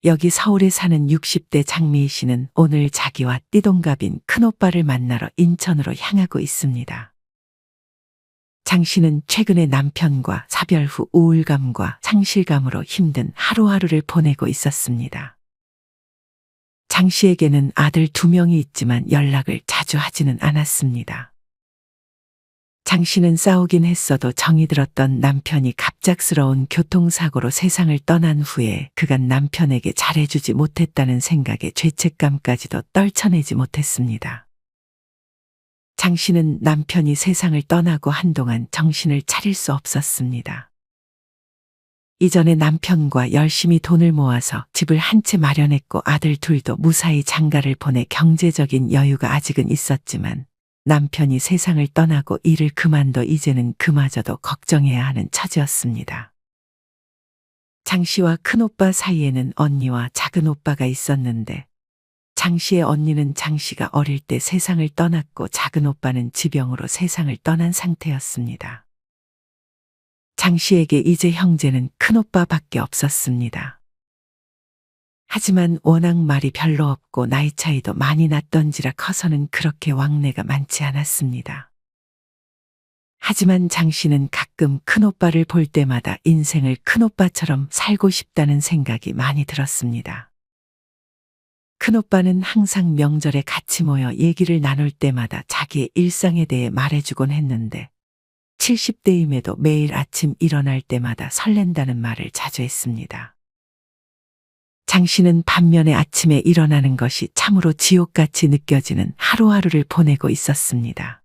여기 서울에 사는 60대 장미희 씨는 오늘 자기와 띠동갑인 큰오빠를 만나러 인천으로 향하고 있습니다. 장 씨는 최근에 남편과 사별 후 우울감과 상실감으로 힘든 하루하루를 보내고 있었습니다. 장 씨에게는 아들 2명이 있지만 연락을 자주 하지는 않았습니다. 장 씨는 싸우긴 했어도 정이 들었던 남편이 갑작스러운 교통사고로 세상을 떠난 후에 그간 남편에게 잘해주지 못했다는 생각에 죄책감까지도 떨쳐내지 못했습니다. 장 씨는 남편이 세상을 떠나고 한동안 정신을 차릴 수 없었습니다. 이전에 남편과 열심히 돈을 모아서 집을 한 채 마련했고 아들 2도 무사히 장가를 보내 경제적인 여유가 아직은 있었지만 남편이 세상을 떠나고 일을 그만둬 이제는 그마저도 걱정해야 하는 처지였습니다. 장 씨와 큰오빠 사이에는 언니와 작은 오빠가 있었는데 장 씨의 언니는 장 씨가 어릴 때 세상을 떠났고 작은 오빠는 지병으로 세상을 떠난 상태였습니다. 장 씨에게 이제 형제는 큰오빠밖에 없었습니다. 하지만 워낙 말이 별로 없고 나이 차이도 많이 났던지라 커서는 그렇게 왕래가 많지 않았습니다. 하지만 장 씨는 가끔 큰오빠를 볼 때마다 인생을 큰오빠처럼 살고 싶다는 생각이 많이 들었습니다. 큰오빠는 항상 명절에 같이 모여 얘기를 나눌 때마다 자기의 일상에 대해 말해주곤 했는데 70대임에도 매일 아침 일어날 때마다 설렌다는 말을 자주 했습니다. 장 씨는 반면에 아침에 일어나는 것이 참으로 지옥같이 느껴지는 하루하루를 보내고 있었습니다.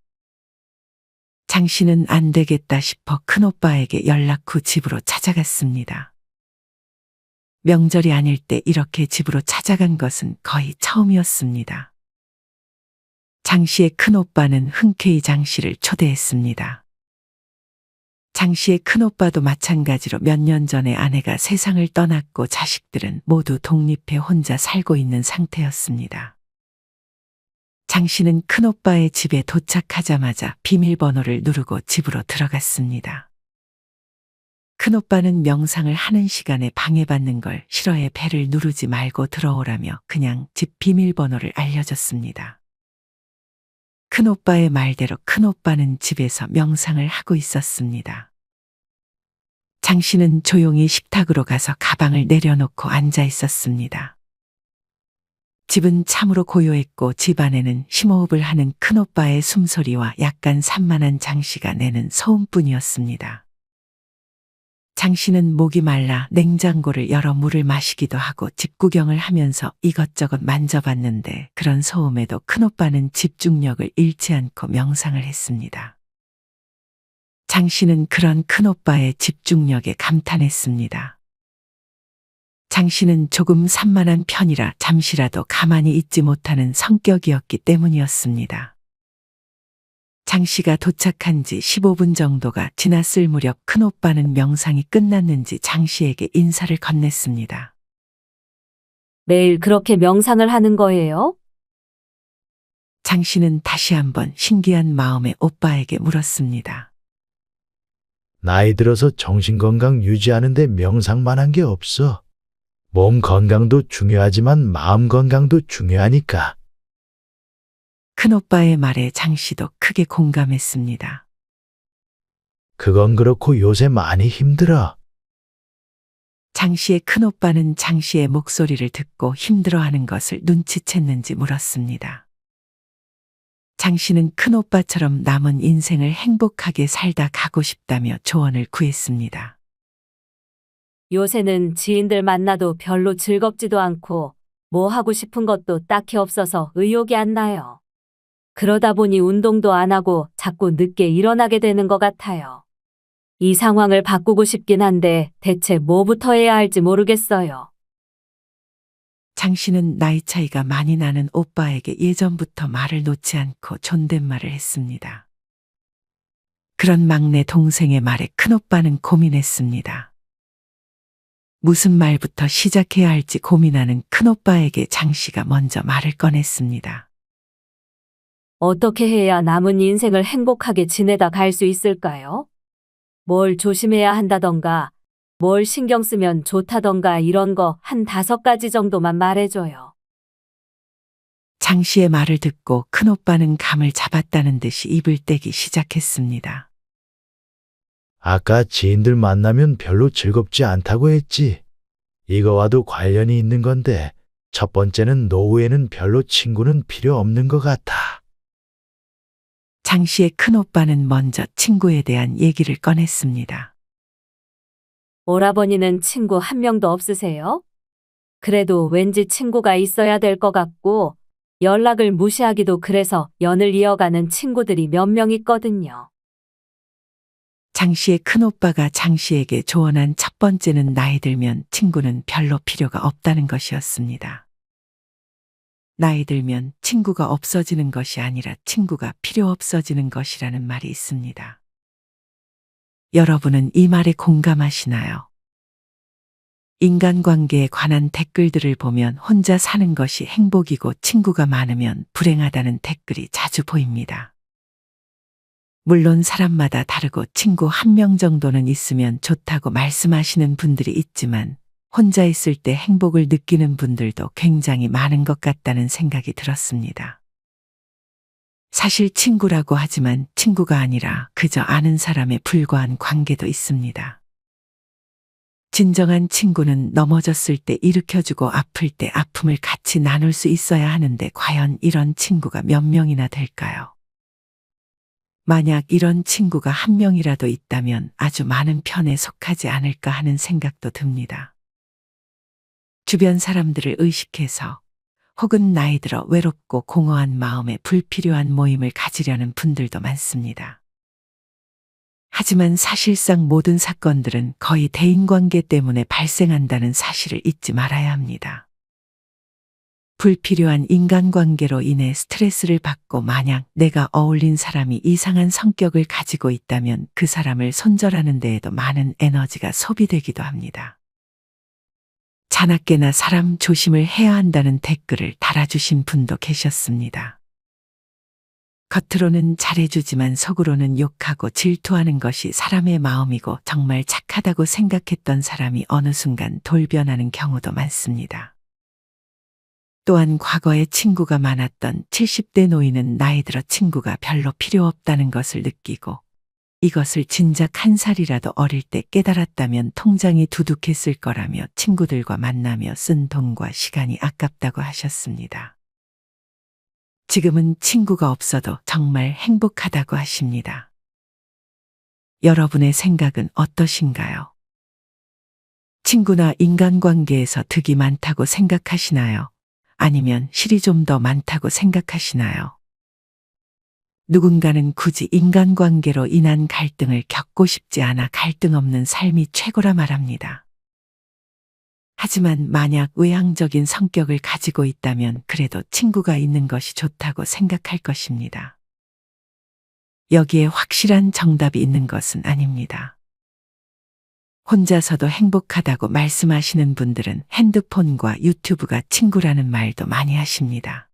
장 씨는 안 되겠다 싶어 큰오빠에게 연락 후 집으로 찾아갔습니다. 명절이 아닐 때 이렇게 집으로 찾아간 것은 거의 처음이었습니다. 장 씨의 큰오빠는 흔쾌히 장 씨를 초대했습니다. 장 씨의 큰오빠도 마찬가지로 몇 년 전에 아내가 세상을 떠났고 자식들은 모두 독립해 혼자 살고 있는 상태였습니다. 장 씨는 큰오빠의 집에 도착하자마자 비밀번호를 누르고 집으로 들어갔습니다. 큰오빠는 명상을 하는 시간에 방해받는 걸 싫어해 배를 누르지 말고 들어오라며 그냥 집 비밀번호를 알려줬습니다. 큰오빠의 말대로 큰오빠는 집에서 명상을 하고 있었습니다. 장 씨는 조용히 식탁으로 가서 가방을 내려놓고 앉아 있었습니다. 집은 참으로 고요했고 집 안에는 심호흡을 하는 큰오빠의 숨소리와 약간 산만한 장 씨가 내는 소음뿐이었습니다. 장 씨는 목이 말라 냉장고를 열어 물을 마시기도 하고 집 구경을 하면서 이것저것 만져봤는데 그런 소음에도 큰오빠는 집중력을 잃지 않고 명상을 했습니다. 장 씨는 그런 큰오빠의 집중력에 감탄했습니다. 장 씨는 조금 산만한 편이라 잠시라도 가만히 있지 못하는 성격이었기 때문이었습니다. 장 씨가 도착한 지 15분 정도가 지났을 무렵 큰오빠는 명상이 끝났는지 장 씨에게 인사를 건넸습니다. 매일 그렇게 명상을 하는 거예요? 장 씨는 다시 한번 신기한 마음에 오빠에게 물었습니다. 나이 들어서 정신건강 유지하는데 명상만 한 게 없어. 몸 건강도 중요하지만 마음 건강도 중요하니까. 큰오빠의 말에 장 씨도 크게 공감했습니다. 그건 그렇고 요새 많이 힘들어. 장 씨의 큰오빠는 장 씨의 목소리를 듣고 힘들어하는 것을 눈치챘는지 물었습니다. 장 씨는 큰오빠처럼 남은 인생을 행복하게 살다 가고 싶다며 조언을 구했습니다. 요새는 지인들 만나도 별로 즐겁지도 않고 뭐 하고 싶은 것도 딱히 없어서 의욕이 안 나요. 그러다 보니 운동도 안 하고 자꾸 늦게 일어나게 되는 것 같아요. 이 상황을 바꾸고 싶긴 한데 대체 뭐부터 해야 할지 모르겠어요. 장 씨는 나이 차이가 많이 나는 오빠에게 예전부터 말을 놓지 않고 존댓말을 했습니다. 그런 막내 동생의 말에 큰오빠는 고민했습니다. 무슨 말부터 시작해야 할지 고민하는 큰오빠에게 장 씨가 먼저 말을 꺼냈습니다. 어떻게 해야 남은 인생을 행복하게 지내다 갈 수 있을까요? 뭘 조심해야 한다던가, 뭘 신경 쓰면 좋다던가 이런 거 한 5가지 정도만 말해줘요. 장 씨의 말을 듣고 큰오빠는 감을 잡았다는 듯이 입을 떼기 시작했습니다. 아까 지인들 만나면 별로 즐겁지 않다고 했지. 이거와도 관련이 있는 건데, 첫 번째는 노후에는 별로 친구는 필요 없는 것 같아. 장 씨의 큰오빠는 먼저 친구에 대한 얘기를 꺼냈습니다. 오라버니는 친구 한 명도 없으세요? 그래도 왠지 친구가 있어야 될 것 같고, 연락을 무시하기도 그래서 연을 이어가는 친구들이 몇 명 있거든요. 장 씨의 큰오빠가 장 씨에게 조언한 첫 번째는 나이 들면 친구는 별로 필요가 없다는 것이었습니다. 나이 들면 친구가 없어지는 것이 아니라 친구가 필요 없어지는 것이라는 말이 있습니다. 여러분은 이 말에 공감하시나요? 인간관계에 관한 댓글들을 보면 혼자 사는 것이 행복이고 친구가 많으면 불행하다는 댓글이 자주 보입니다. 물론 사람마다 다르고 친구 한 명 정도는 있으면 좋다고 말씀하시는 분들이 있지만 혼자 있을 때 행복을 느끼는 분들도 굉장히 많은 것 같다는 생각이 들었습니다. 사실 친구라고 하지만 친구가 아니라 그저 아는 사람에 불과한 관계도 있습니다. 진정한 친구는 넘어졌을 때 일으켜주고 아플 때 아픔을 같이 나눌 수 있어야 하는데 과연 이런 친구가 몇 명이나 될까요? 만약 이런 친구가 한 명이라도 있다면 아주 많은 편에 속하지 않을까 하는 생각도 듭니다. 주변 사람들을 의식해서 혹은 나이 들어 외롭고 공허한 마음에 불필요한 모임을 가지려는 분들도 많습니다. 하지만 사실상 모든 사건들은 거의 대인관계 때문에 발생한다는 사실을 잊지 말아야 합니다. 불필요한 인간관계로 인해 스트레스를 받고 만약 내가 어울린 사람이 이상한 성격을 가지고 있다면 그 사람을 손절하는 데에도 많은 에너지가 소비되기도 합니다. 자나깨나 사람 조심을 해야 한다는 댓글을 달아주신 분도 계셨습니다. 겉으로는 잘해주지만 속으로는 욕하고 질투하는 것이 사람의 마음이고 정말 착하다고 생각했던 사람이 어느 순간 돌변하는 경우도 많습니다. 또한 과거에 친구가 많았던 70대 노인은 나이 들어 친구가 별로 필요 없다는 것을 느끼고 이것을 진작 한 살이라도 어릴 때 깨달았다면 통장이 두둑했을 거라며 친구들과 만나며 쓴 돈과 시간이 아깝다고 하셨습니다. 지금은 친구가 없어도 정말 행복하다고 하십니다. 여러분의 생각은 어떠신가요? 친구나 인간관계에서 득이 많다고 생각하시나요? 아니면 실이 좀 더 많다고 생각하시나요? 누군가는 굳이 인간관계로 인한 갈등을 겪고 싶지 않아 갈등 없는 삶이 최고라 말합니다. 하지만 만약 외향적인 성격을 가지고 있다면 그래도 친구가 있는 것이 좋다고 생각할 것입니다. 여기에 확실한 정답이 있는 것은 아닙니다. 혼자서도 행복하다고 말씀하시는 분들은 핸드폰과 유튜브가 친구라는 말도 많이 하십니다.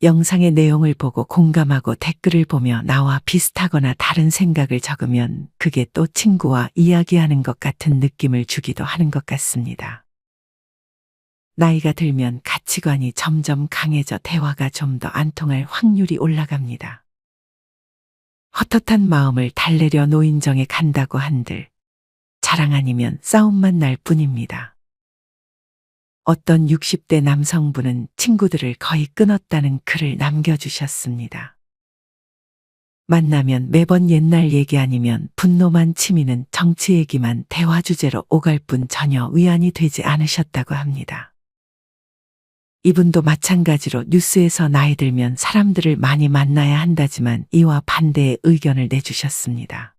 영상의 내용을 보고 공감하고 댓글을 보며 나와 비슷하거나 다른 생각을 적으면 그게 또 친구와 이야기하는 것 같은 느낌을 주기도 하는 것 같습니다. 나이가 들면 가치관이 점점 강해져 대화가 좀 더 안 통할 확률이 올라갑니다. 헛헛한 마음을 달래려 노인정에 간다고 한들 자랑 아니면 싸움만 날 뿐입니다. 어떤 60대 남성분은 친구들을 거의 끊었다는 글을 남겨주셨습니다. 만나면 매번 옛날 얘기 아니면 분노만 치미는 정치 얘기만 대화 주제로 오갈 뿐 전혀 위안이 되지 않으셨다고 합니다. 이분도 마찬가지로 뉴스에서 나이 들면 사람들을 많이 만나야 한다지만 이와 반대의 의견을 내주셨습니다.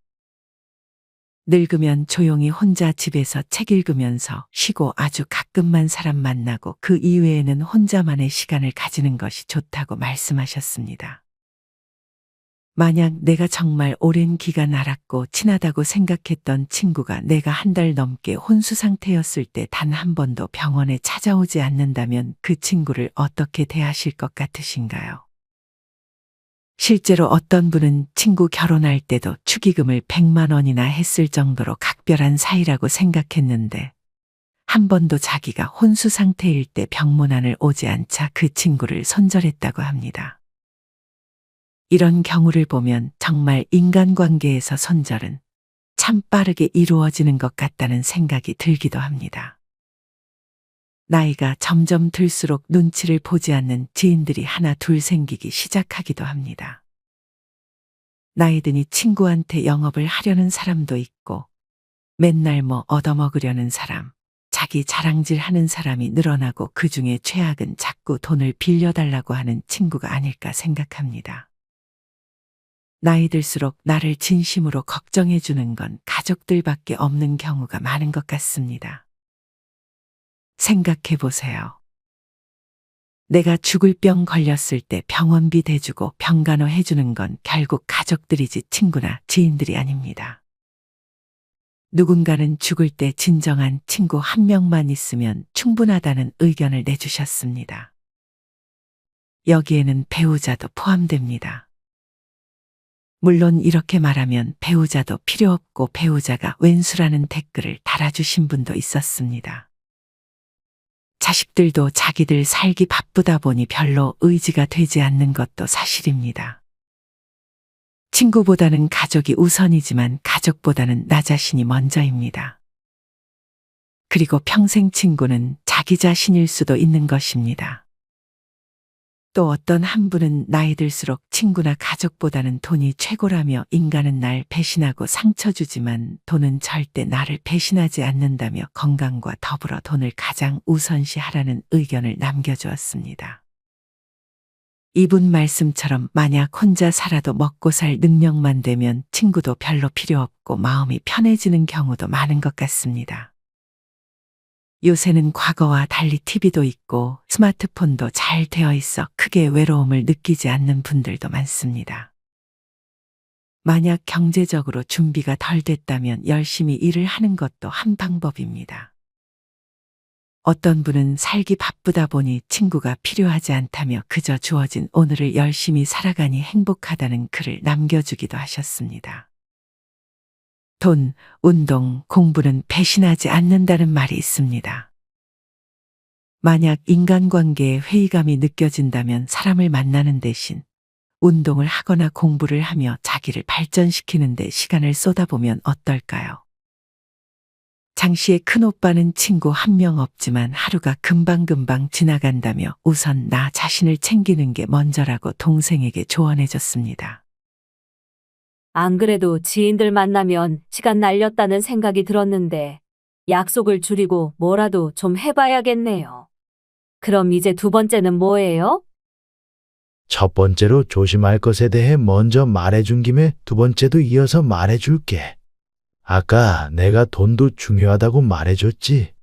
늙으면 조용히 혼자 집에서 책 읽으면서 쉬고 아주 가끔만 사람 만나고 그 이외에는 혼자만의 시간을 가지는 것이 좋다고 말씀하셨습니다. 만약 내가 정말 오랜 기간 알았고 친하다고 생각했던 친구가 내가 한 달 넘게 혼수 상태였을 때 단 한 번도 병원에 찾아오지 않는다면 그 친구를 어떻게 대하실 것 같으신가요? 실제로 어떤 분은 친구 결혼할 때도 축의금을 100만 원이나 했을 정도로 각별한 사이라고 생각했는데 한 번도 자기가 혼수 상태일 때 병문안을 오지 않자 그 친구를 손절했다고 합니다. 이런 경우를 보면 정말 인간관계에서 손절은 참 빠르게 이루어지는 것 같다는 생각이 들기도 합니다. 나이가 점점 들수록 눈치를 보지 않는 지인들이 하나 둘 생기기 시작하기도 합니다. 나이 드니 친구한테 영업을 하려는 사람도 있고 맨날 뭐 얻어먹으려는 사람, 자기 자랑질 하는 사람이 늘어나고 그중에 최악은 자꾸 돈을 빌려달라고 하는 친구가 아닐까 생각합니다. 나이 들수록 나를 진심으로 걱정해 주는 건 가족들밖에 없는 경우가 많은 것 같습니다. 생각해 보세요. 내가 죽을 병 걸렸을 때 병원비 대주고 병간호 해주는 건 결국 가족들이지 친구나 지인들이 아닙니다. 누군가는 죽을 때 진정한 친구 한 명만 있으면 충분하다는 의견을 내주셨습니다. 여기에는 배우자도 포함됩니다. 물론 이렇게 말하면 배우자도 필요 없고 배우자가 웬수라는 댓글을 달아주신 분도 있었습니다. 자식들도 자기들 살기 바쁘다 보니 별로 의지가 되지 않는 것도 사실입니다. 친구보다는 가족이 우선이지만 가족보다는 나 자신이 먼저입니다. 그리고 평생 친구는 자기 자신일 수도 있는 것입니다. 또 어떤 한 분은 나이 들수록 친구나 가족보다는 돈이 최고라며 인간은 날 배신하고 상처 주지만 돈은 절대 나를 배신하지 않는다며 건강과 더불어 돈을 가장 우선시하라는 의견을 남겨주었습니다. 이분 말씀처럼 만약 혼자 살아도 먹고 살 능력만 되면 친구도 별로 필요 없고 마음이 편해지는 경우도 많은 것 같습니다. 요새는 과거와 달리 TV도 있고 스마트폰도 잘 되어 있어 크게 외로움을 느끼지 않는 분들도 많습니다. 만약 경제적으로 준비가 덜 됐다면 열심히 일을 하는 것도 한 방법입니다. 어떤 분은 살기 바쁘다 보니 친구가 필요하지 않다며 그저 주어진 오늘을 열심히 살아가니 행복하다는 글을 남겨주기도 하셨습니다. 돈, 운동, 공부는 배신하지 않는다는 말이 있습니다. 만약 인간관계에 회의감이 느껴진다면 사람을 만나는 대신 운동을 하거나 공부를 하며 자기를 발전시키는 데 시간을 쏟아보면 어떨까요? 장씨의 큰오빠는 친구 한 명 없지만 하루가 금방금방 지나간다며 우선 나 자신을 챙기는 게 먼저라고 동생에게 조언해줬습니다. 안 그래도 지인들 만나면 시간 날렸다는 생각이 들었는데 약속을 줄이고 뭐라도 좀 해봐야겠네요. 그럼 이제 두 번째는 뭐예요? 첫 번째로 조심할 것에 대해 먼저 말해준 김에 두 번째도 이어서 말해줄게. 아까 내가 돈도 중요하다고 말해줬지.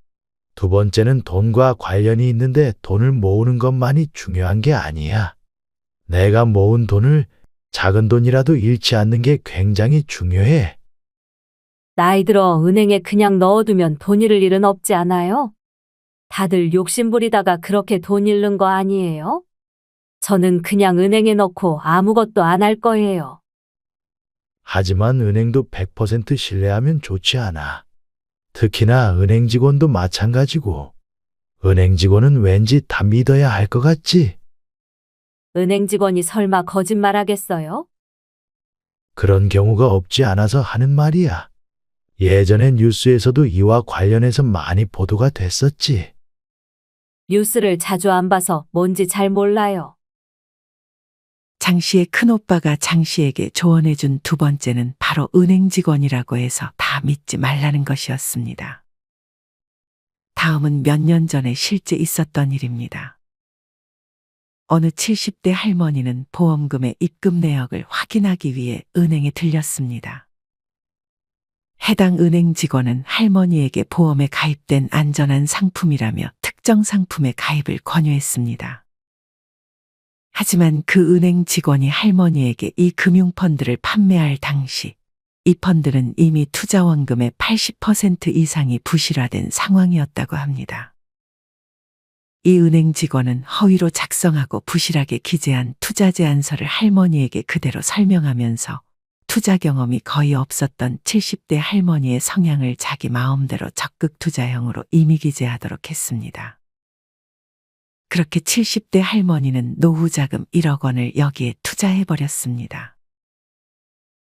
두 번째는 돈과 관련이 있는데 돈을 모으는 것만이 중요한 게 아니야. 내가 모은 돈을 작은 돈이라도 잃지 않는 게 굉장히 중요해. 나이 들어 은행에 그냥 넣어두면 돈 잃을 일은 없지 않아요? 다들 욕심 부리다가 그렇게 돈 잃는 거 아니에요? 저는 그냥 은행에 넣고 아무것도 안 할 거예요. 하지만 은행도 100% 신뢰하면 좋지 않아. 특히나 은행 직원도 마찬가지고. 은행 직원은 왠지 다 믿어야 할 것 같지? 은행 직원이 설마 거짓말하겠어요? 그런 경우가 없지 않아서 하는 말이야. 예전에 뉴스에서도 이와 관련해서 많이 보도가 됐었지. 뉴스를 자주 안 봐서 뭔지 잘 몰라요. 장씨의 큰오빠가 장씨에게 조언해준 두 번째는 바로 은행 직원이라고 해서 다 믿지 말라는 것이었습니다. 다음은 몇 년 전에 실제 있었던 일입니다. 어느 70대 할머니는 보험금의 입금 내역을 확인하기 위해 은행에 들렸습니다. 해당 은행 직원은 할머니에게 보험에 가입된 안전한 상품이라며 특정 상품에 가입을 권유했습니다. 하지만 그 은행 직원이 할머니에게 이 금융펀드를 판매할 당시 이 펀드는 이미 투자원금의 80% 이상이 부실화된 상황이었다고 합니다. 이 은행 직원은 허위로 작성하고 부실하게 기재한 투자 제안서를 할머니에게 그대로 설명하면서 투자 경험이 거의 없었던 70대 할머니의 성향을 자기 마음대로 적극 투자형으로 임의 기재하도록 했습니다. 그렇게 70대 할머니는 노후 자금 1억 원을 여기에 투자해버렸습니다.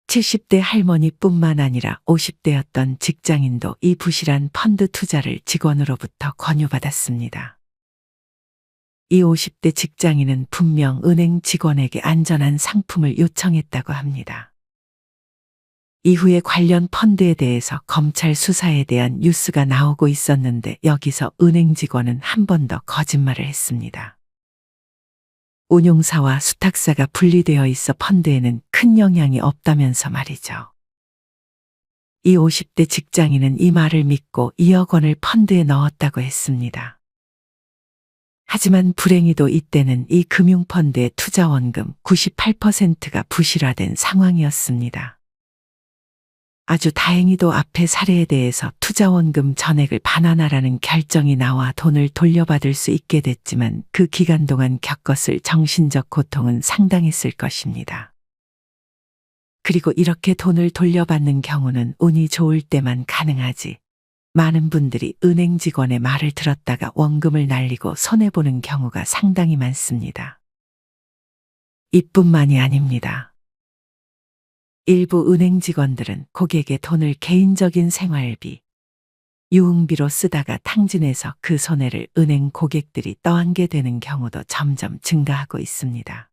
70대 할머니뿐만 아니라 50대였던 직장인도 이 부실한 펀드 투자를 직원으로부터 권유받았습니다. 이 50대 직장인은 분명 은행 직원에게 안전한 상품을 요청했다고 합니다. 이후에 관련 펀드에 대해서 검찰 수사에 대한 뉴스가 나오고 있었는데 여기서 은행 직원은 한 번 더 거짓말을 했습니다. 운용사와 수탁사가 분리되어 있어 펀드에는 큰 영향이 없다면서 말이죠. 이 50대 직장인은 이 말을 믿고 2억 원을 펀드에 넣었다고 했습니다. 하지만 불행히도 이때는 이 금융펀드의 투자원금 98%가 부실화된 상황이었습니다. 아주 다행히도 앞의 사례에 대해서 투자원금 전액을 반환하라는 결정이 나와 돈을 돌려받을 수 있게 됐지만 그 기간 동안 겪었을 정신적 고통은 상당했을 것입니다. 그리고 이렇게 돈을 돌려받는 경우는 운이 좋을 때만 가능하지. 많은 분들이 은행 직원의 말을 들었다가 원금을 날리고 손해보는 경우가 상당히 많습니다. 이뿐만이 아닙니다. 일부 은행 직원들은 고객의 돈을 개인적인 생활비, 유흥비로 쓰다가 탕진해서 그 손해를 은행 고객들이 떠안게 되는 경우도 점점 증가하고 있습니다.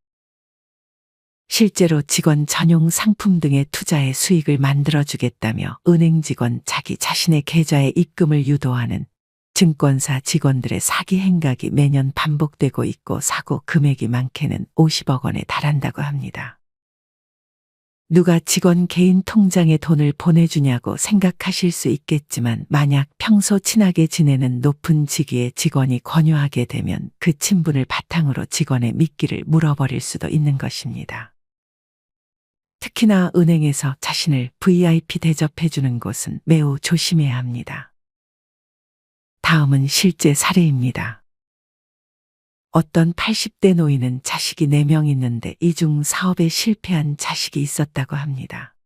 실제로 직원 전용 상품 등의 투자에 수익을 만들어주겠다며 은행 직원 자기 자신의 계좌에 입금을 유도하는 증권사 직원들의 사기 행각이 매년 반복되고 있고 사고 금액이 많게는 50억 원에 달한다고 합니다. 누가 직원 개인 통장에 돈을 보내주냐고 생각하실 수 있겠지만 만약 평소 친하게 지내는 높은 직위의 직원이 권유하게 되면 그 친분을 바탕으로 직원의 미끼를 물어버릴 수도 있는 것입니다. 특히나 은행에서 자신을 VIP 대접해주는 곳은 매우 조심해야 합니다. 다음은 실제 사례입니다. 어떤 80대 노인은 자식이 4명 있는데 이 중 사업에 실패한 자식이 있었다고 합니다.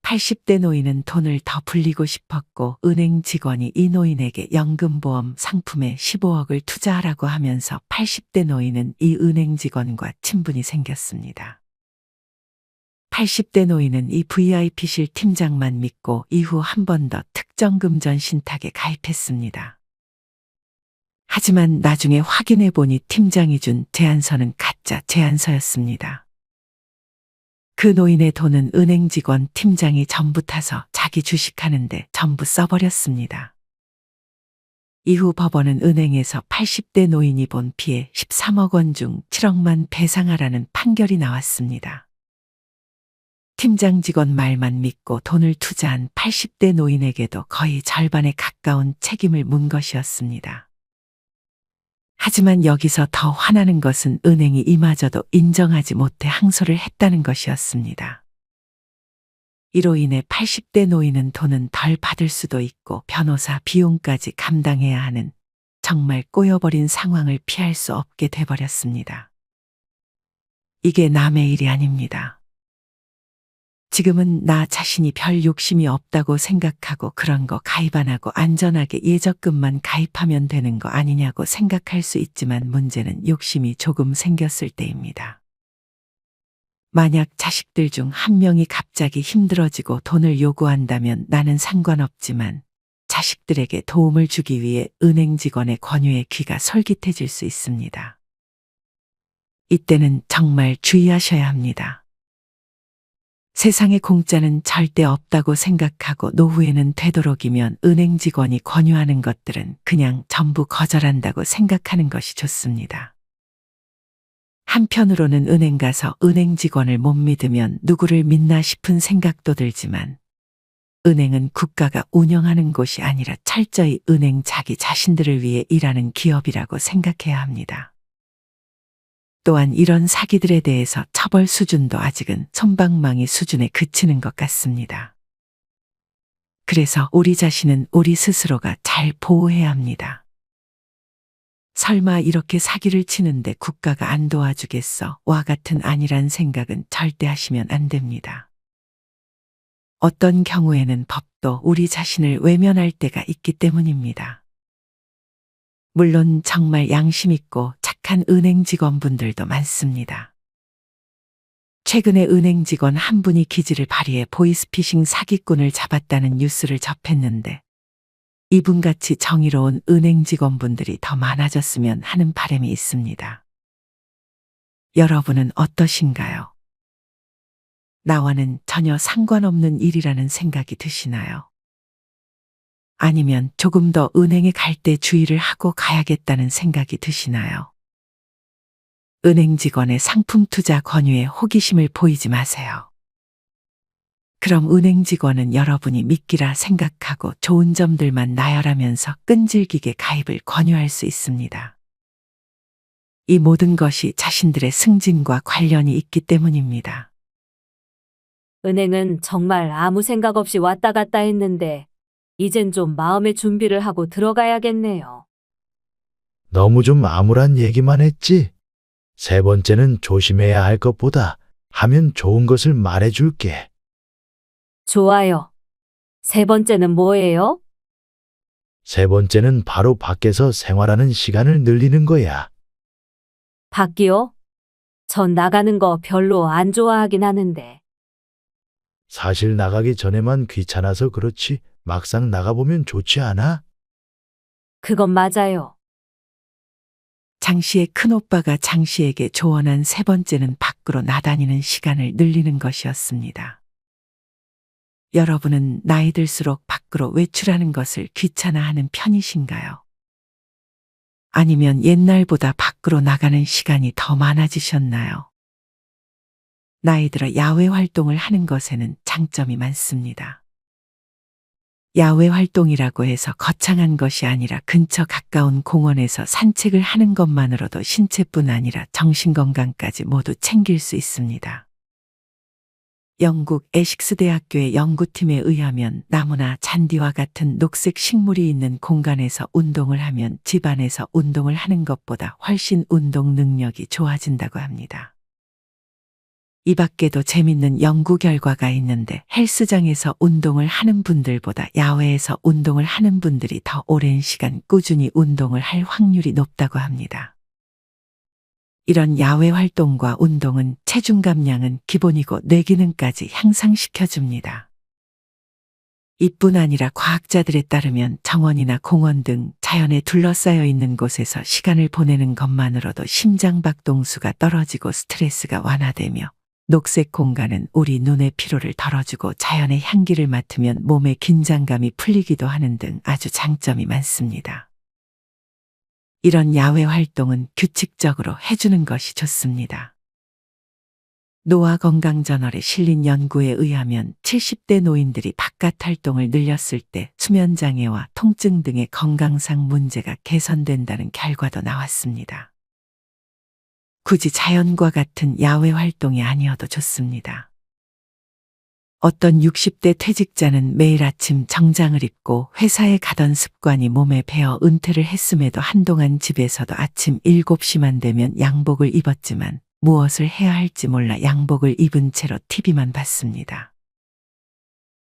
80대 노인은 돈을 더 불리고 싶었고 은행 직원이 이 노인에게 연금보험 상품에 15억을 투자하라고 하면서 80대 노인은 이 은행 직원과 친분이 생겼습니다. 80대 노인은 이 VIP실 팀장만 믿고 이후 한 번 더 특정금전 신탁에 가입했습니다. 하지만 나중에 확인해 보니 팀장이 준 제안서는 가짜 제안서였습니다. 그 노인의 돈은 은행 직원 팀장이 전부 타서 자기 주식하는데 전부 써버렸습니다. 이후 법원은 은행에서 80대 노인이 본 피해 13억 원 중 7억만 배상하라는 판결이 나왔습니다. 팀장 직원 말만 믿고 돈을 투자한 80대 노인에게도 거의 절반에 가까운 책임을 문 것이었습니다. 하지만 여기서 더 화나는 것은 은행이 이마저도 인정하지 못해 항소를 했다는 것이었습니다. 이로 인해 80대 노인은 돈은 덜 받을 수도 있고 변호사 비용까지 감당해야 하는 정말 꼬여버린 상황을 피할 수 없게 돼버렸습니다. 이게 남의 일이 아닙니다. 지금은 나 자신이 별 욕심이 없다고 생각하고 그런 거 가입 안 하고 안전하게 예적금만 가입하면 되는 거 아니냐고 생각할 수 있지만 문제는 욕심이 조금 생겼을 때입니다. 만약 자식들 중 한 명이 갑자기 힘들어지고 돈을 요구한다면 나는 상관없지만 자식들에게 도움을 주기 위해 은행 직원의 권유에 귀가 솔깃해질 수 있습니다. 이때는 정말 주의하셔야 합니다. 세상에 공짜는 절대 없다고 생각하고 노후에는 되도록이면 은행 직원이 권유하는 것들은 그냥 전부 거절한다고 생각하는 것이 좋습니다. 한편으로는 은행 가서 은행 직원을 못 믿으면 누구를 믿나 싶은 생각도 들지만 은행은 국가가 운영하는 곳이 아니라 철저히 은행 자기 자신들을 위해 일하는 기업이라고 생각해야 합니다. 또한 이런 사기들에 대해서 처벌 수준도 아직은 솜방망이 수준에 그치는 것 같습니다. 그래서 우리 자신은 우리 스스로가 잘 보호해야 합니다. 설마 이렇게 사기를 치는데 국가가 안 도와주겠어? 와 같은 안일한 생각은 절대 하시면 안 됩니다. 어떤 경우에는 법도 우리 자신을 외면할 때가 있기 때문입니다. 물론 정말 양심 있고 착한 은행 직원분들도 많습니다. 최근에 은행 직원 한 분이 기지를 발휘해 보이스피싱 사기꾼을 잡았다는 뉴스를 접했는데 이분같이 정의로운 은행 직원분들이 더 많아졌으면 하는 바람이 있습니다. 여러분은 어떠신가요? 나와는 전혀 상관없는 일이라는 생각이 드시나요? 아니면 조금 더 은행에 갈 때 주의를 하고 가야겠다는 생각이 드시나요? 은행 직원의 상품 투자 권유에 호기심을 보이지 마세요. 그럼 은행 직원은 여러분이 미끼라 생각하고 좋은 점들만 나열하면서 끈질기게 가입을 권유할 수 있습니다. 이 모든 것이 자신들의 승진과 관련이 있기 때문입니다. 은행은 정말 아무 생각 없이 왔다 갔다 했는데 이젠 좀 마음의 준비를 하고 들어가야겠네요. 너무 좀 암울한 얘기만 했지. 세 번째는 조심해야 할 것보다 하면 좋은 것을 말해줄게. 좋아요. 세 번째는 뭐예요? 세 번째는 바로 밖에서 생활하는 시간을 늘리는 거야. 밖이요? 전 나가는 거 별로 안 좋아하긴 하는데. 사실 나가기 전에만 귀찮아서 그렇지 막상 나가보면 좋지 않아? 그건 맞아요. 장 씨의 큰오빠가 장 씨에게 조언한 세 번째는 밖으로 나다니는 시간을 늘리는 것이었습니다. 여러분은 나이 들수록 밖으로 외출하는 것을 귀찮아하는 편이신가요? 아니면 옛날보다 밖으로 나가는 시간이 더 많아지셨나요? 나이 들어 야외 활동을 하는 것에는 장점이 많습니다. 야외 활동이라고 해서 거창한 것이 아니라 근처 가까운 공원에서 산책을 하는 것만으로도 신체뿐 아니라 정신건강까지 모두 챙길 수 있습니다. 영국 에식스 대학교의 연구팀에 의하면 나무나 잔디와 같은 녹색 식물이 있는 공간에서 운동을 하면 집 안에서 운동을 하는 것보다 훨씬 운동 능력이 좋아진다고 합니다. 이 밖에도 재밌는 연구 결과가 있는데 헬스장에서 운동을 하는 분들보다 야외에서 운동을 하는 분들이 더 오랜 시간 꾸준히 운동을 할 확률이 높다고 합니다. 이런 야외 활동과 운동은 체중 감량은 기본이고 뇌 기능까지 향상시켜줍니다. 이뿐 아니라 과학자들에 따르면 정원이나 공원 등 자연에 둘러싸여 있는 곳에서 시간을 보내는 것만으로도 심장 박동수가 떨어지고 스트레스가 완화되며 녹색 공간은 우리 눈의 피로를 덜어주고 자연의 향기를 맡으면 몸의 긴장감이 풀리기도 하는 등 아주 장점이 많습니다. 이런 야외 활동은 규칙적으로 해주는 것이 좋습니다. 노화건강저널에 실린 연구에 의하면 70대 노인들이 바깥 활동을 늘렸을 때 수면장애와 통증 등의 건강상 문제가 개선된다는 결과도 나왔습니다. 굳이 자연과 같은 야외 활동이 아니어도 좋습니다. 어떤 60대 퇴직자는 매일 아침 정장을 입고 회사에 가던 습관이 몸에 배어 은퇴를 했음에도 한동안 집에서도 아침 7시만 되면 양복을 입었지만 무엇을 해야 할지 몰라 양복을 입은 채로 TV만 봤습니다.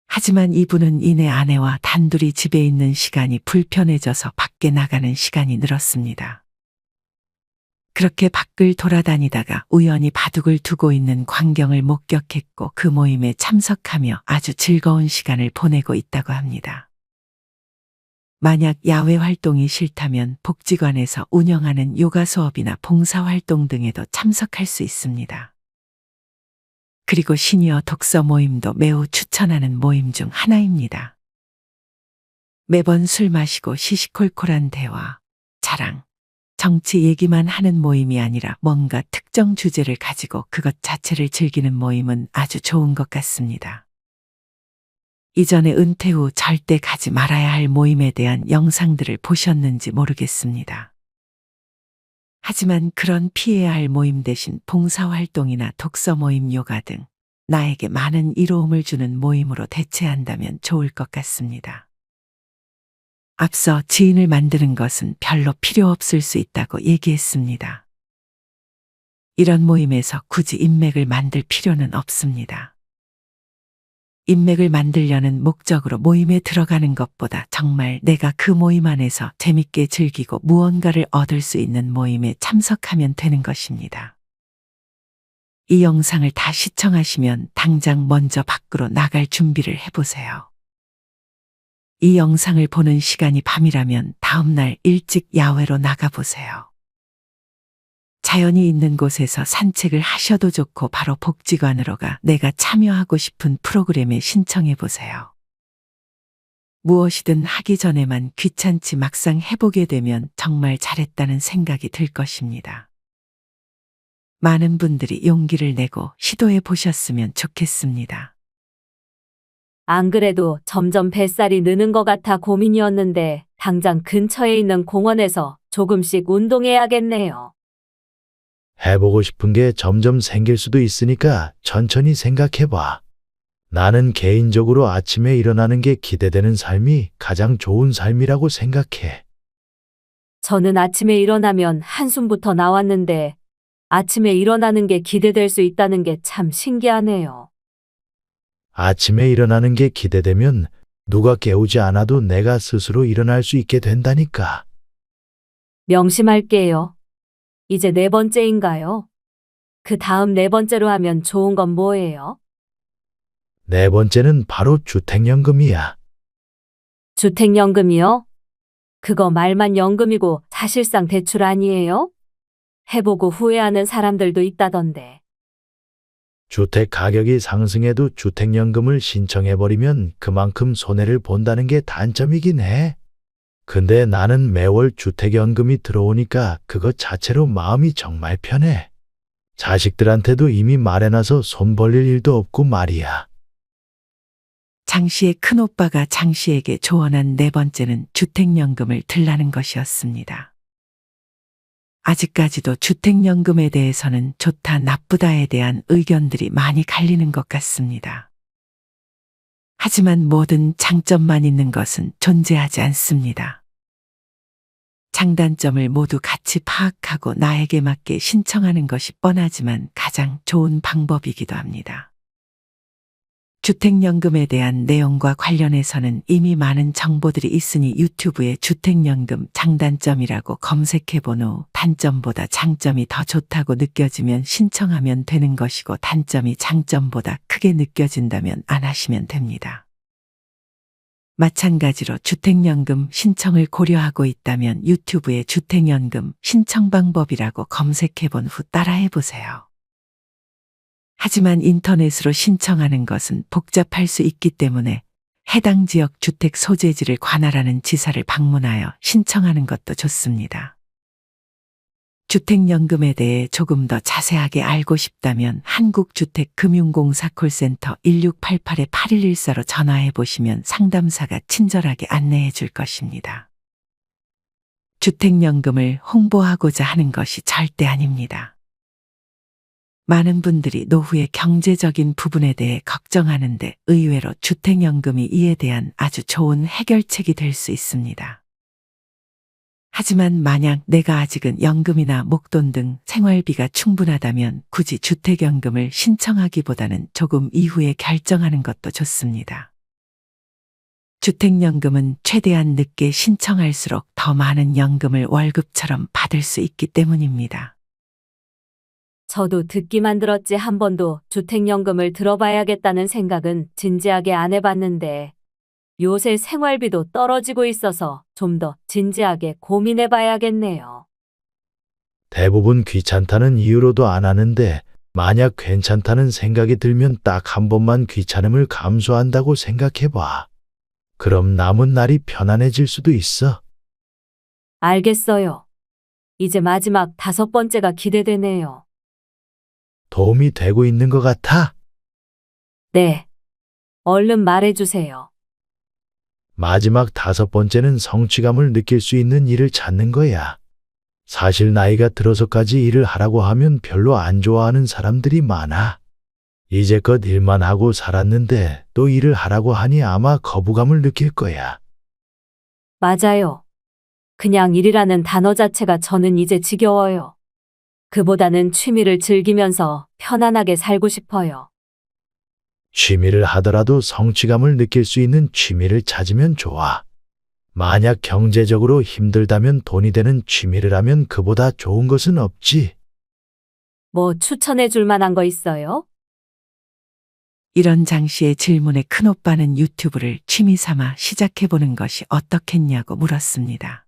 하지만 이분은 이내 아내와 단둘이 집에 있는 시간이 불편해져서 밖에 나가는 시간이 늘었습니다. 그렇게 밖을 돌아다니다가 우연히 바둑을 두고 있는 광경을 목격했고 그 모임에 참석하며 아주 즐거운 시간을 보내고 있다고 합니다. 만약 야외 활동이 싫다면 복지관에서 운영하는 요가 수업이나 봉사활동 등에도 참석할 수 있습니다. 그리고 시니어 독서 모임도 매우 추천하는 모임 중 하나입니다. 매번 술 마시고 시시콜콜한 대화, 자랑, 정치 얘기만 하는 모임이 아니라 뭔가 특정 주제를 가지고 그것 자체를 즐기는 모임은 아주 좋은 것 같습니다. 이전에 은퇴 후 절대 가지 말아야 할 모임에 대한 영상들을 보셨는지 모르겠습니다. 하지만 그런 피해야 할 모임 대신 봉사활동이나 독서 모임, 요가 등 나에게 많은 이로움을 주는 모임으로 대체한다면 좋을 것 같습니다. 앞서 지인을 만드는 것은 별로 필요 없을 수 있다고 얘기했습니다. 이런 모임에서 굳이 인맥을 만들 필요는 없습니다. 인맥을 만들려는 목적으로 모임에 들어가는 것보다 정말 내가 그 모임 안에서 재밌게 즐기고 무언가를 얻을 수 있는 모임에 참석하면 되는 것입니다. 이 영상을 다 시청하시면 당장 먼저 밖으로 나갈 준비를 해보세요. 이 영상을 보는 시간이 밤이라면 다음날 일찍 야외로 나가보세요. 자연이 있는 곳에서 산책을 하셔도 좋고 바로 복지관으로 가 내가 참여하고 싶은 프로그램에 신청해 보세요. 무엇이든 하기 전에만 귀찮지 막상 해보게 되면 정말 잘했다는 생각이 들 것입니다. 많은 분들이 용기를 내고 시도해 보셨으면 좋겠습니다. 안 그래도 점점 뱃살이 느는 것 같아 고민이었는데 당장 근처에 있는 공원에서 조금씩 운동해야겠네요. 해보고 싶은 게 점점 생길 수도 있으니까 천천히 생각해봐. 나는 개인적으로 아침에 일어나는 게 기대되는 삶이 가장 좋은 삶이라고 생각해. 저는 아침에 일어나면 한숨부터 나왔는데 아침에 일어나는 게 기대될 수 있다는 게 참 신기하네요. 아침에 일어나는 게 기대되면 누가 깨우지 않아도 내가 스스로 일어날 수 있게 된다니까. 명심할게요. 이제 4번째인가요? 그 다음 4번째로 하면 좋은 건 뭐예요? 4번째는 바로 주택연금이야. 주택연금이요? 그거 말만 연금이고 사실상 대출 아니에요? 해보고 후회하는 사람들도 있다던데. 주택 가격이 상승해도 주택연금을 신청해버리면 그만큼 손해를 본다는 게 단점이긴 해. 근데 나는 매월 주택연금이 들어오니까 그것 자체로 마음이 정말 편해. 자식들한테도 이미 말해놔서 손 벌릴 일도 없고 말이야. 장 씨의 큰오빠가 장 씨에게 조언한 4번째는 주택연금을 들라는 것이었습니다. 아직까지도 주택연금에 대해서는 좋다 나쁘다에 대한 의견들이 많이 갈리는 것 같습니다. 하지만 모든 장점만 있는 것은 존재하지 않습니다. 장단점을 모두 같이 파악하고 나에게 맞게 신청하는 것이 뻔하지만 가장 좋은 방법이기도 합니다. 주택연금에 대한 내용과 관련해서는 이미 많은 정보들이 있으니 유튜브에 주택연금 장단점이라고 검색해 본 후 단점보다 장점이 더 좋다고 느껴지면 신청하면 되는 것이고 단점이 장점보다 크게 느껴진다면 안 하시면 됩니다. 마찬가지로 주택연금 신청을 고려하고 있다면 유튜브에 주택연금 신청 방법이라고 검색해 본 후 따라해 보세요. 하지만 인터넷으로 신청하는 것은 복잡할 수 있기 때문에 해당 지역 주택 소재지를 관할하는 지사를 방문하여 신청하는 것도 좋습니다. 주택연금에 대해 조금 더 자세하게 알고 싶다면 한국주택금융공사 콜센터 1688-8114로 전화해 보시면 상담사가 친절하게 안내해 줄 것입니다. 주택연금을 홍보하고자 하는 것이 절대 아닙니다. 많은 분들이 노후의 경제적인 부분에 대해 걱정하는데 의외로 주택연금이 이에 대한 아주 좋은 해결책이 될 수 있습니다. 하지만 만약 내가 아직은 연금이나 목돈 등 생활비가 충분하다면 굳이 주택연금을 신청하기보다는 조금 이후에 결정하는 것도 좋습니다. 주택연금은 최대한 늦게 신청할수록 더 많은 연금을 월급처럼 받을 수 있기 때문입니다. 저도 듣기만 들었지 한 번도 주택연금을 들어봐야겠다는 생각은 진지하게 안 해봤는데 요새 생활비도 떨어지고 있어서 좀 더 진지하게 고민해봐야겠네요. 대부분 귀찮다는 이유로도 안 하는데 만약 괜찮다는 생각이 들면 딱 한 번만 귀찮음을 감수한다고 생각해봐. 그럼 남은 날이 편안해질 수도 있어. 알겠어요. 이제 마지막 5번째가 기대되네요. 도움이 되고 있는 것 같아? 네. 얼른 말해주세요. 마지막 5번째는 성취감을 느낄 수 있는 일을 찾는 거야. 사실 나이가 들어서까지 일을 하라고 하면 별로 안 좋아하는 사람들이 많아. 이제껏 일만 하고 살았는데 또 일을 하라고 하니 아마 거부감을 느낄 거야. 맞아요. 그냥 일이라는 단어 자체가 저는 이제 지겨워요. 그보다는 취미를 즐기면서 편안하게 살고 싶어요. 취미를 하더라도 성취감을 느낄 수 있는 취미를 찾으면 좋아. 만약 경제적으로 힘들다면 돈이 되는 취미를 하면 그보다 좋은 것은 없지. 뭐 추천해 줄 만한 거 있어요? 이런 장 씨의 질문에 큰오빠는 유튜브를 취미 삼아 시작해보는 것이 어떻겠냐고 물었습니다.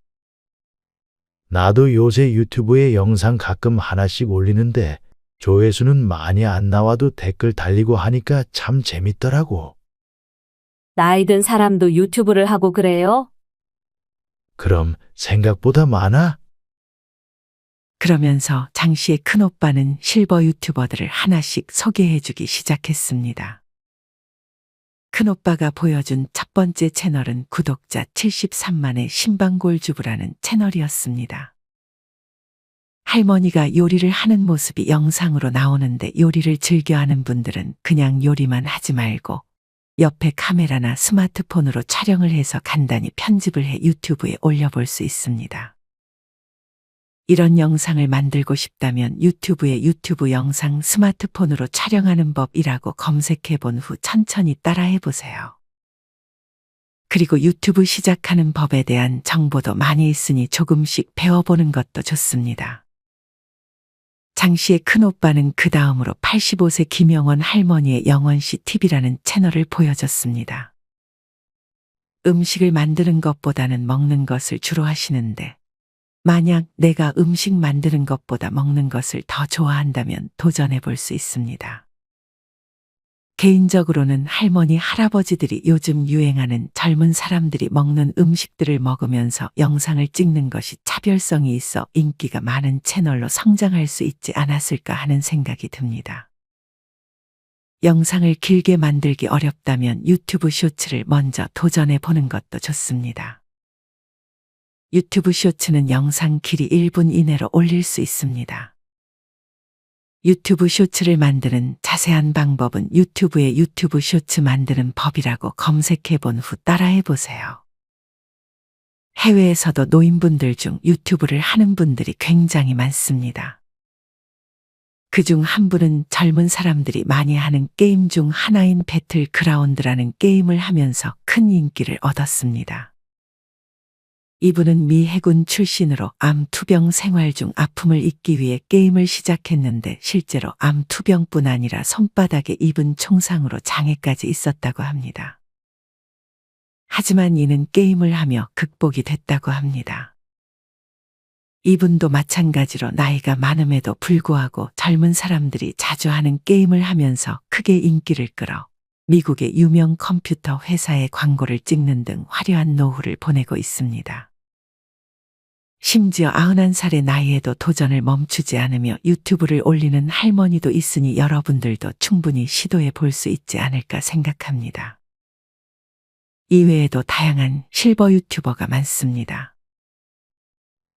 나도 요새 유튜브에 영상 가끔 하나씩 올리는데 조회수는 많이 안 나와도 댓글 달리고 하니까 참 재밌더라고. 나이 든 사람도 유튜브를 하고 그래요? 그럼 생각보다 많아? 그러면서 장 씨의 큰오빠는 실버 유튜버들을 하나씩 소개해주기 시작했습니다. 큰오빠가 보여준 첫 번째 채널은 구독자 73만의 신방골주부라는 채널이었습니다. 할머니가 요리를 하는 모습이 영상으로 나오는데 요리를 즐겨하는 분들은 그냥 요리만 하지 말고 옆에 카메라나 스마트폰으로 촬영을 해서 간단히 편집을 해 유튜브에 올려볼 수 있습니다. 이런 영상을 만들고 싶다면 유튜브에 유튜브 영상 스마트폰으로 촬영하는 법이라고 검색해 본 후 천천히 따라해 보세요. 그리고 유튜브 시작하는 법에 대한 정보도 많이 있으니 조금씩 배워보는 것도 좋습니다. 장 씨의 큰오빠는 그 다음으로 85세 김영원 할머니의 영원씨 TV라는 채널을 보여줬습니다. 음식을 만드는 것보다는 먹는 것을 주로 하시는데 만약 내가 음식 만드는 것보다 먹는 것을 더 좋아한다면 도전해 볼 수 있습니다. 개인적으로는 할머니, 할아버지들이 요즘 유행하는 젊은 사람들이 먹는 음식들을 먹으면서 영상을 찍는 것이 차별성이 있어 인기가 많은 채널로 성장할 수 있지 않았을까 하는 생각이 듭니다. 영상을 길게 만들기 어렵다면 유튜브 쇼츠를 먼저 도전해 보는 것도 좋습니다. 유튜브 쇼츠는 영상 길이 1분 이내로 올릴 수 있습니다. 유튜브 쇼츠를 만드는 자세한 방법은 유튜브에 유튜브 쇼츠 만드는 법이라고 검색해 본 후 따라해 보세요. 해외에서도 노인분들 중 유튜브를 하는 분들이 굉장히 많습니다. 그중 한 분은 젊은 사람들이 많이 하는 게임 중 하나인 배틀그라운드라는 게임을 하면서 큰 인기를 얻었습니다. 이분은 미 해군 출신으로 암 투병 생활 중 아픔을 잊기 위해 게임을 시작했는데 실제로 암 투병뿐 아니라 손바닥에 입은 총상으로 장애까지 있었다고 합니다. 하지만 이는 게임을 하며 극복이 됐다고 합니다. 이분도 마찬가지로 나이가 많음에도 불구하고 젊은 사람들이 자주 하는 게임을 하면서 크게 인기를 끌어 미국의 유명 컴퓨터 회사에 광고를 찍는 등 화려한 노후를 보내고 있습니다. 심지어 91살의 나이에도 도전을 멈추지 않으며 유튜브를 올리는 할머니도 있으니 여러분들도 충분히 시도해 볼 수 있지 않을까 생각합니다. 이외에도 다양한 실버 유튜버가 많습니다.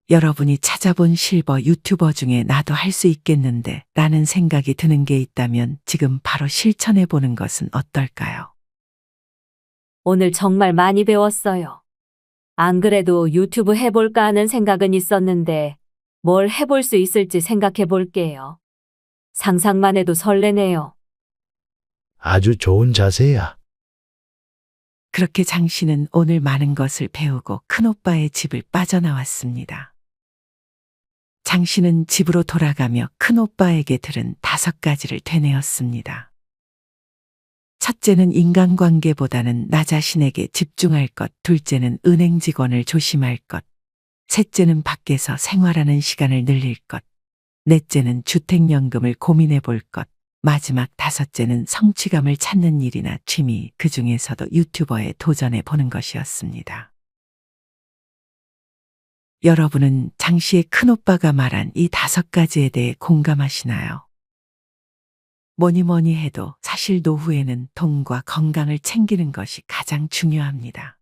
여러분이 찾아본 실버 유튜버 중에 나도 할 수 있겠는데 라는 생각이 드는 게 있다면 지금 바로 실천해 보는 것은 어떨까요? 오늘 정말 많이 배웠어요. 안 그래도 유튜브 해볼까 하는 생각은 있었는데 뭘 해볼 수 있을지 생각해 볼게요. 상상만 해도 설레네요. 아주 좋은 자세야. 그렇게 장 씨는 오늘 많은 것을 배우고 큰오빠의 집을 빠져나왔습니다. 장 씨는 집으로 돌아가며 큰오빠에게 들은 5가지를 되뇌었습니다. 첫째는 인간관계보다는 나 자신에게 집중할 것, 둘째는 은행 직원을 조심할 것, 셋째는 밖에서 생활하는 시간을 늘릴 것, 넷째는 주택연금을 고민해 볼 것, 마지막 5째는 성취감을 찾는 일이나 취미, 그 중에서도 유튜버에 도전해 보는 것이었습니다. 여러분은 장 씨의 큰오빠가 말한 이 5가지에 대해 공감하시나요? 뭐니 해도 사실 노후에는 돈과 건강을 챙기는 것이 가장 중요합니다.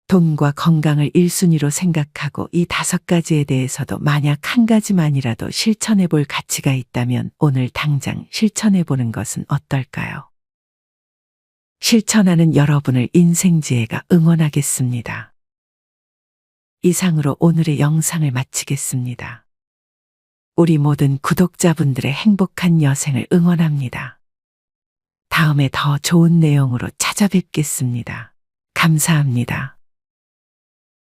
돈과 건강을 1순위로 생각하고 이 5가지에 대해서도 만약 한 가지만이라도 실천해 볼 가치가 있다면 오늘 당장 실천해 보는 것은 어떨까요? 실천하는 여러분을 인생지혜가 응원하겠습니다. 이상으로 오늘의 영상을 마치겠습니다. 우리 모든 구독자분들의 행복한 여생을 응원합니다. 다음에 더 좋은 내용으로 찾아뵙겠습니다. 감사합니다.